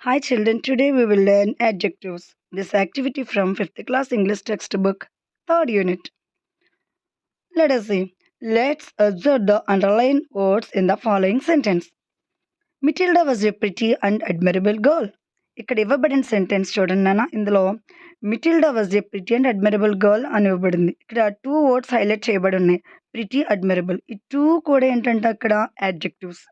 Hi children, today we will learn adjectives. This activity from 5th class English textbook, 3rd unit. Let us see. Let's observe the underlined words in the following sentence. Matilda was a pretty and admirable girl. ఇక్కడ ఇవ్వబడిన sentence చూడండి నాన్న. ఇందులో Matilda was a pretty and admirable girl అని ఇవ్వబడింది. ఇక్కడ 2 words highlight చేయబడి ఉన్నాయి. Pretty, admirable. ఈ 2 కూడా ఏంటంటే అక్కడ అడ్జెక్టివ్స్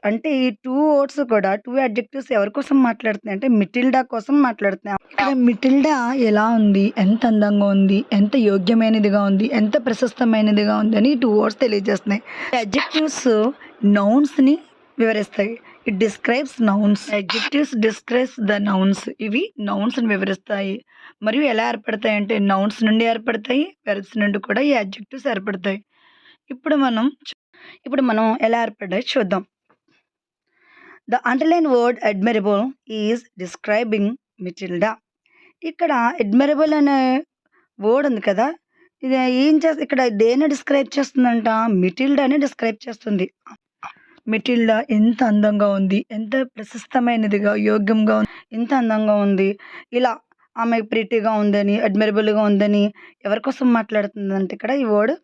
అంటే ఈ 2 వర్డ్స్ కూడా 2 అడ్జెక్టివ్స్ ఎవరి కోసం మాట్లాడుతున్నాయి అంటే మిటిల్డా కోసం మాట్లాడుతున్నాయి. ఇక్కడ మిటిల్డా ఎలా ఉంది, ఎంత అందంగా ఉంది, ఎంత యోగ్యమైనదిగా ఉంది, ఎంత ప్రశస్తమైనదిగా ఉంది అని 2 వర్డ్స్ తెలియజేస్తున్నాయి. అడ్జెక్టివ్స్ నౌన్స్ని వివరిస్తాయి. It describes nouns. Adjectives describes the nouns. ఇవి నౌన్స్ని వివరిస్తాయి. మరియు ఎలా ఏర్పడతాయి అంటే నౌన్స్ నుండి ఏర్పడతాయి, వెర్బ్స్ నుండి కూడా ఈ అడ్జెక్టివ్స్ ఏర్పడతాయి. ఇప్పుడు మనం ఎలా ఏర్పడ్డాయి చూద్దాం. The underline word admirable is describing Matilda. ఇక్కడ అడ్మిరబుల్ అనే వర్డ్ ఉంది కదా, ఇది ఏం చేస్తుంది, ఇక్కడ దేన్ని డిస్క్రైబ్ చేస్తుందంట, మిటిల్డాని డిస్క్రైబ్ చేస్తుంది. మిటిల్డా ఎంత అందంగా ఉంది, ఎంత ప్రశస్తమైనదిగా, యోగ్యంగా ఉంది, ఎంత అందంగా ఉంది, ఇలా ఆమె ప్రిటీగా ఉందని, అడ్మిరబుల్గా ఉందని ఎవరి కోసం మాట్లాడుతుందంటే ఇక్కడ ఈ వర్డ్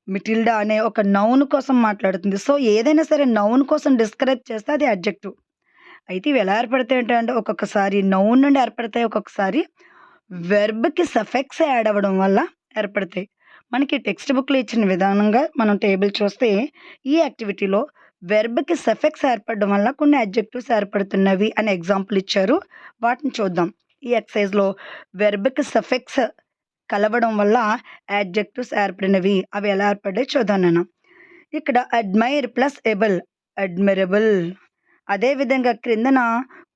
మిటిల్డా అనే ఒక నౌన్ కోసం మాట్లాడుతుంది. సో ఏదైనా సరే నౌన్ కోసం డిస్క్రైబ్ చేస్తే అది అడ్జెక్టివ్. అయితే ఇవి ఎలా ఏర్పడతాయి అంటే ఒక్కొక్కసారి నౌన్ నుండి ఏర్పడతాయి, ఒక్కొక్కసారి వెర్బ్కి సఫెక్స్ యాడ్ అవ్వడం వల్ల ఏర్పడతాయి. మనకి టెక్స్ట్ బుక్లో ఇచ్చిన విధానంగా మనం టేబుల్ చూస్తే ఈ యాక్టివిటీలో వెర్బ్కి సఫెక్స్ ఏర్పడడం వల్ల కొన్ని అడ్జెక్టివ్స్ ఏర్పడుతున్నవి అనే ఎగ్జాంపుల్ ఇచ్చారు. వాటిని చూద్దాం. ఈ ఎక్సైజ్లో వెర్బ్కి సఫెక్స్ కలవడం వల్ల యాడ్జెక్టివ్స్ ఏర్పడినవి. అవి ఎలా ఏర్పడ్డాయి చూద్దాం నేను. ఇక్కడ అడ్మైర్ ప్లస్ ఎబుల్, అడ్మిరబుల్. అదేవిధంగా క్రిందన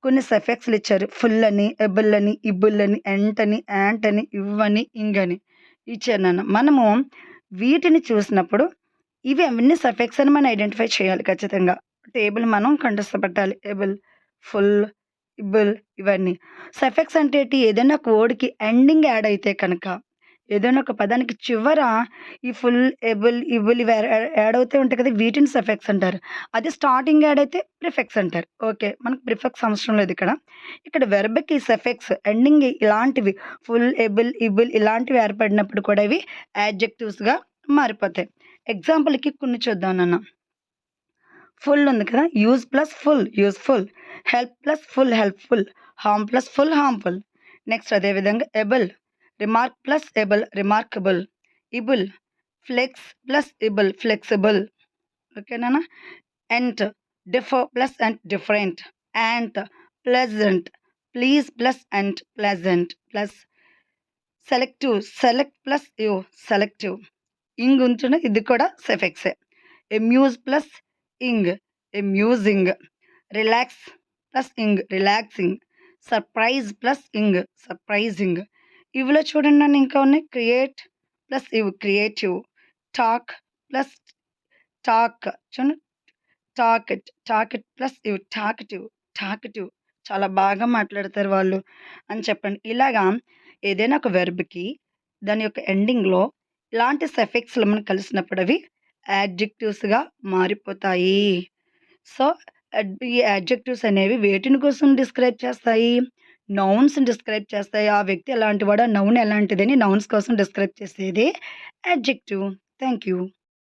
కొన్ని సఫెక్స్లు ఇచ్చారు. ఫుల్ అని, ఎబుల్ అని, ఇబుల్ అని, ఎంట్ అని, యాంట్ అని, ఇవ్వని, ఇంగని ఇచ్చారు నాన్న. మనము వీటిని చూసినప్పుడు ఇవి అవన్నీ సఫెక్స్ అని మనం ఐడెంటిఫై చేయాలి ఖచ్చితంగా. టేబుల్ మనం కంఠస్థపట్టాలి. ఎబుల్, ఫుల్, ఇబుల్ ఇవన్నీ. సఫెక్స్ అంటే ఏంటి, ఏదైనా ఒక వర్డ్కి ఎండింగ్ యాడ్ అయితే కనుక, ఏదైనా ఒక పదానికి చివర ఈ ఫుల్, ఎబుల్, ఇబుల్ ఇవి యాడ్ అవుతూ ఉంటాయి కదా, వీటిని సఫెక్స్ అంటారు. అది స్టార్టింగ్ యాడ్ అయితే ప్రిఫెక్స్ అంటారు. ఓకే, మనకు ప్రిఫెక్స్ అవసరం లేదు ఇక్కడ. ఇక్కడ వెర్బ్కి సఫెక్స్ ఎండింగ్ ఇలాంటివి ఫుల్, ఎబుల్, ఇబుల్ ఇలాంటివి ఏర్పడినప్పుడు కూడా ఇవి యాడ్జెక్టివ్స్గా మారిపోతాయి. ఎగ్జాంపుల్కి కొన్ని చూద్దాం నాన్న. ఫుల్ ఉంది కదా, use plus ful, useful. Help plus ful, helpful. Harm plus ful, harmful. Next అదేవిధంగా able, remark plus able, remarkable. Ible, flex plus ible, flexible. ఓకేనా. Ent, differ plus and different. Ant, pleasant. Please plus and pleasant plus selective, select plus you, selective. Ing ఉంటున్న ఇది కూడా సఫెక్సే. Amuse plus ing, amusing. Relax plus ing, relaxing. Surprise plus ing, surprising. ఇవిలో చూడండి నన్ను ఇంకా ఉన్నాయి. క్రియేట్ ప్లస్ ఇవ్, క్రియేటివ్. టాక్ ప్లస్ టాక్, చూడండి టాకెట్, టాకెట్ ప్లస్ ఇవ్, టాకటివ్, టాకటివ్. చాలా బాగా మాట్లాడతారు వాళ్ళు అని చెప్పండి. ఇలాగా ఏదైనా ఒక వెర్బ్కి దాని యొక్క ఎండింగ్లో ఇలాంటి సఫిక్స్లు మనం కలిసినప్పుడు అవి యాడ్జెక్టివ్స్గా మారిపోతాయి. సో ఈ యాడ్జెక్టివ్స్ అనేవి వేటిని కోసం డిస్క్రైబ్ చేస్తాయి, నౌన్స్ డిస్క్రైబ్ చేస్తాయి. ఆ వ్యక్తి ఎలాంటి వాడు, ఆ నౌన్ ఎలాంటిదని నౌన్స్ కోసం డిస్క్రైబ్ చేసేది యాడ్జెక్టివ్. Thank you.